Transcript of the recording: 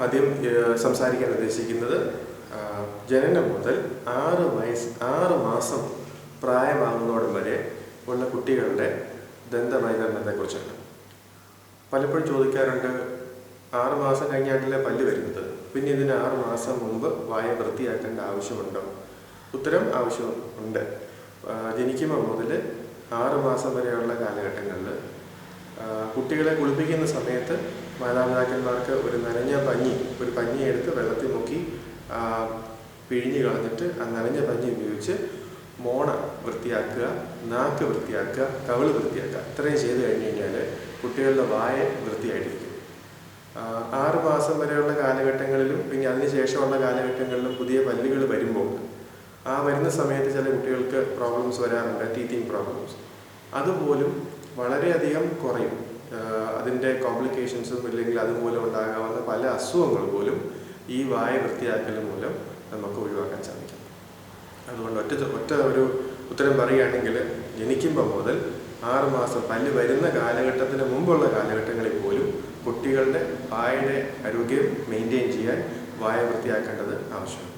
ആദ്യം സംസാരിക്കാൻ ഉദ്ദേശിക്കുന്നത് ജനനം മുതൽ 6 മാസം പ്രായമാകുന്നതോടെ വരെ ഉള്ള കുട്ടികളുടെ ദന്തവൈകരണത്തെക്കുറിച്ചാണ്. പലപ്പോഴും ചോദിക്കാറുണ്ട്, 6 മാസം കഴിഞ്ഞായിട്ടല്ലേ പല്ല് വരുന്നത്, പിന്നെ ഇതിന് 6 മാസം മുമ്പ് വായ വൃത്തിയാക്കേണ്ട ആവശ്യമുണ്ടോ? ഉത്തരം ആവശ്യമുണ്ട്. ജനിക്കുമ്പോൾ മുതൽ 6 മാസം വരെയുള്ള കാലഘട്ടങ്ങളിൽ കുട്ടികളെ കുളിപ്പിക്കുന്ന സമയത്ത് മാതാപിതാക്കന്മാർക്ക് ഒരു നനഞ്ഞ പഞ്ഞി എടുത്ത് വെള്ളത്തിൽ മുക്കി പിഴിഞ്ഞ് കളഞ്ഞിട്ട് ആ നനഞ്ഞ പഞ്ഞി ഉപയോഗിച്ച് മോണ വൃത്തിയാക്കുക, നാക്ക് വൃത്തിയാക്കുക, കവിള് വൃത്തിയാക്കുക. ഇത്രയും ചെയ്ത് കഴിഞ്ഞ് കഴിഞ്ഞാൽ കുട്ടികളുടെ വായ വൃത്തിയായിരിക്കും. 6 മാസം വരെയുള്ള കാലഘട്ടങ്ങളിലും പിന്നെ അതിനുശേഷമുള്ള കാലഘട്ടങ്ങളിലും പുതിയ പല്ലുകൾ വരുമ്പോൾ വരുന്ന സമയത്ത് ചില കുട്ടികൾക്ക് പ്രോബ്ലംസ് വരാറുണ്ട്, ടീത്തിങ് പ്രോബ്ലംസ്. അതുപോലും വളരെയധികം കുറയും. അതിൻ്റെ കോംപ്ലിക്കേഷൻസും ഇല്ലെങ്കിൽ അതുമൂലം ഉണ്ടാകാവുന്ന പല അസുഖങ്ങൾ പോലും ഈ വായ വൃത്തിയാക്കൽ മൂലം നമുക്ക് ഒഴിവാക്കാൻ സാധിക്കും. അതുകൊണ്ട് ഒറ്റ ഒരു ഉത്തരം പറയുകയാണെങ്കിൽ, ജനിക്കുമ്പോൾ മുതൽ 6 മാസം പല്ല് വരുന്ന കാലഘട്ടത്തിന് മുമ്പുള്ള കാലഘട്ടങ്ങളിൽ പോലും കുട്ടികളുടെ വായയുടെ ആരോഗ്യം മെയിൻറ്റെയിൻ ചെയ്യാൻ വായ വൃത്തിയാക്കേണ്ടത് ആവശ്യമാണ്.